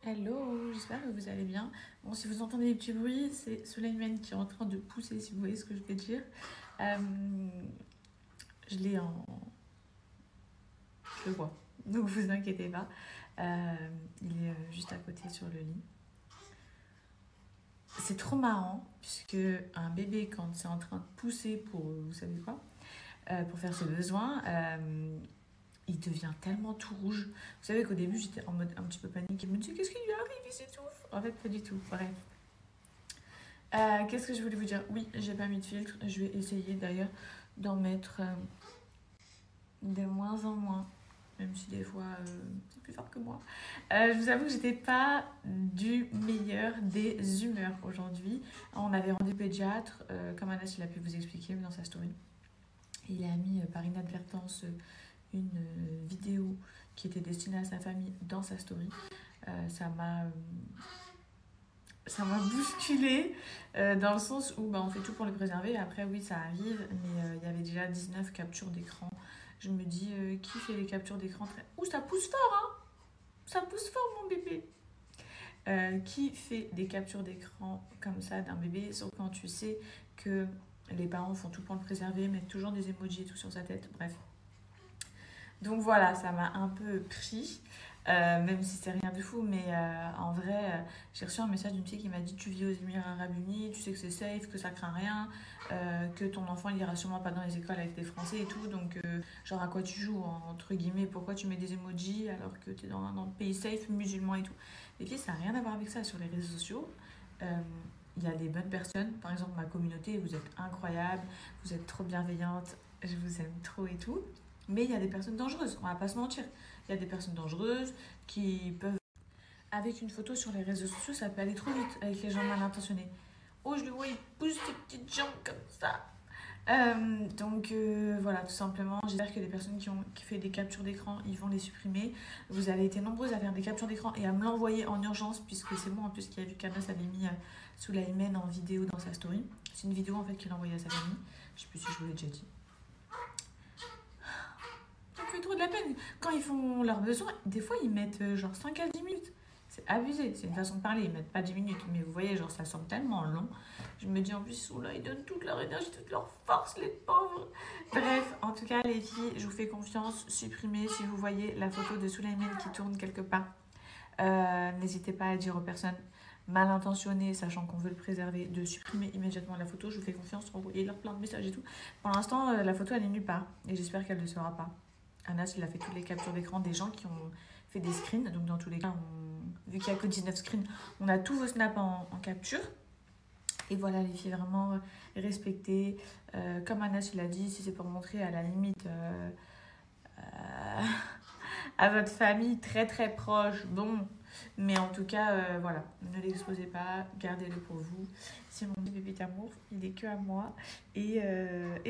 Hello, j'espère que vous allez bien. Bon, si vous entendez des petits bruits, c'est Soleiman qui est en train de pousser, si vous voyez ce que je veux dire. Euh, je l'ai en... Je le vois, donc vous inquiétez pas. Il est juste à côté sur le lit. C'est trop marrant, puisque un bébé, quand c'est en train de pousser pour, vous savez quoi, pour faire ses besoins, il devient tellement tout rouge. Vous savez qu'au début, j'étais en mode un petit peu panique. Je me disais, qu'est-ce qui lui arrive? Il s'étouffe. En fait, pas du tout. Bref. Qu'est-ce que je voulais vous dire? Oui, j'ai pas mis de filtre. Je vais essayer d'ailleurs d'en mettre de moins en moins. Même si des fois, c'est plus fort que moi. Je vous avoue que j'étais pas du meilleur des humeurs aujourd'hui. On avait rendu pédiatre, comme Anas il a pu vous expliquer dans sa story. Il a mis par inadvertance une vidéo qui était destinée à sa famille dans sa story. Ça m'a bousculé dans le sens où on fait tout pour le préserver. Après, oui, ça arrive, mais il y avait déjà 19 captures d'écran. Je me dis, qui fait les captures d'écran Ouh, ça pousse fort, hein. Ça pousse fort, mon bébé. Qui fait des captures d'écran comme ça d'un bébé, sauf quand tu sais que les parents font tout pour le préserver, mettent toujours des emojis et tout sur sa tête, bref. Donc voilà, ça m'a un peu pris, même si c'est rien de fou, mais en vrai, j'ai reçu un message d'une fille qui m'a dit tu vis aux Émirats Arabes Unis, tu sais que c'est safe, que ça craint rien, que ton enfant il ira sûrement pas dans les écoles avec des Français et tout, donc genre à quoi tu joues, entre guillemets, pourquoi tu mets des emojis alors que tu es dans un pays safe, musulman et tout. Les filles, ça n'a rien à voir avec ça sur les réseaux sociaux. Il y a des bonnes personnes, par exemple ma communauté, vous êtes incroyables, vous êtes trop bienveillantes, je vous aime trop et tout. Mais il y a des personnes dangereuses, on va pas se mentir. Il y a des personnes dangereuses qui peuvent... Avec une photo sur les réseaux sociaux, ça peut aller trop vite avec les gens mal intentionnés. Oh, je le vois, il pousse ses petites jambes comme ça. Donc voilà, tout simplement, j'espère que les personnes qui fait des captures d'écran, ils vont les supprimer. Vous avez été nombreuses à faire des captures d'écran et à me l'envoyer en urgence, puisque c'est moi en plus qui a vu qu'Anas avait mis Soleiman en vidéo dans sa story. C'est une vidéo en fait qu'il a envoyée à sa famille. Je sais plus si je vous l'ai déjà dit. Ça me fait trop de la peine. Quand ils font leurs besoins, des fois ils mettent genre 5 à 10 minutes. C'est abusé, c'est une façon de parler, ils mettent pas 10 minutes, mais vous voyez, genre ça semble tellement long. Je me dis en plus, oh là, ils donnent toute leur énergie, toute leur force, les pauvres. Bref, en tout cas, les filles, je vous fais confiance, supprimez si vous voyez la photo de Soleiman qui tourne quelque part. N'hésitez pas à dire aux personnes mal intentionnées, sachant qu'on veut le préserver, de supprimer immédiatement la photo. Je vous fais confiance, envoyez-leur plein de messages et tout. Pour l'instant, la photo, elle est nulle part, et j'espère qu'elle ne le sera pas. Anas, il a fait toutes les captures d'écran des gens qui ont fait des screens. Donc, dans tous les cas, vu qu'il n'y a que 19 screens, on a tous vos snaps en capture. Et voilà, les filles, vraiment respectées. Comme Anas, il a dit, si c'est pour montrer à la limite à votre famille très très proche, bon. Mais en tout cas, voilà, ne l'exposez pas, gardez-le pour vous. C'est mon bébé d'amour, il est que à moi. Et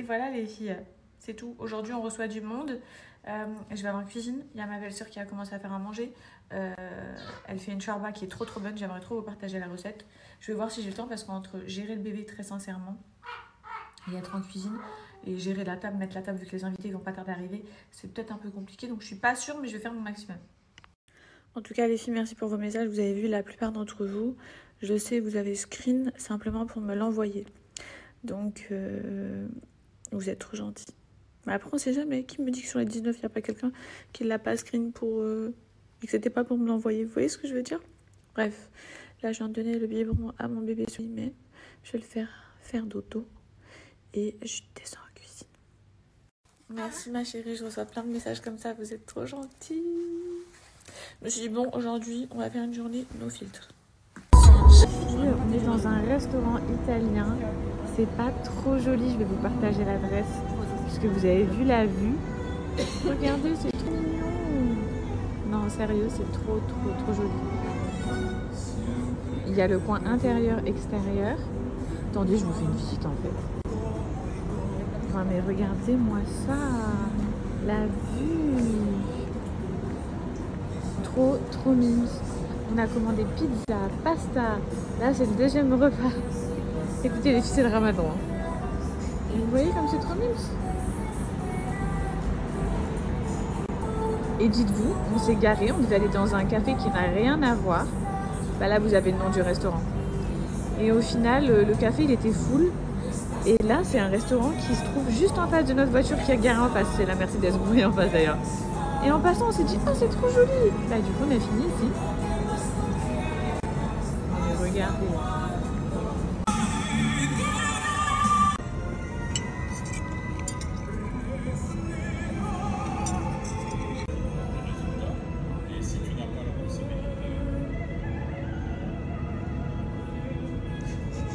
voilà, les filles. C'est tout. Aujourd'hui, on reçoit du monde. Je vais aller en cuisine. Il y a ma belle-sœur qui a commencé à faire à manger. Elle fait une charba qui est trop trop bonne. J'aimerais trop vous partager la recette. Je vais voir si j'ai le temps parce qu'entre gérer le bébé très sincèrement et être en cuisine et gérer la table, mettre la table vu que les invités ne vont pas tarder à arriver, c'est peut-être un peu compliqué. Donc je suis pas sûre, mais je vais faire mon maximum. En tout cas, les filles, merci pour vos messages. Vous avez vu la plupart d'entre vous. Je sais, vous avez screen simplement pour me l'envoyer. Donc, vous êtes trop gentils. Mais après, on sait jamais. Qui me dit que sur les 19, il n'y a pas quelqu'un qui l'a pas screen pour... et que c'était pas pour me l'envoyer. Vous voyez ce que je veux dire? Bref, là, je viens de donner le biberon à mon bébé, mais je vais le faire dodo. Et je descends en cuisine. Merci, ma chérie. Je reçois plein de messages comme ça. Vous êtes trop gentils. Je me suis dit, bon, aujourd'hui, on va faire une journée no filtre. On est dans un restaurant italien. C'est pas trop joli. Je vais vous partager l'adresse. Puisque vous avez vu la vue. Regardez, c'est trop mignon. Non, sérieux, c'est trop, trop, trop joli. Il y a le coin intérieur-extérieur. Attendez, je vous fais une visite en fait. Enfin, mais regardez-moi ça. La vue. Trop, trop mignon. On a commandé pizza, pasta. Là, c'est le deuxième repas. Écoutez, les filles, c'est le ramadan. Vous voyez comme c'est trop mignon. Et dites-vous, on s'est garé, on devait aller dans un café qui n'a rien à voir. Bah là, vous avez le nom du restaurant. Et au final, le café, il était full. Et là, c'est un restaurant qui se trouve juste en face de notre voiture qui est garée en face. C'est la Mercedes, vous voyez en face d'ailleurs. Et en passant, on s'est dit, ah, c'est trop joli. Bah du coup, on a fini ici. Mais regardez.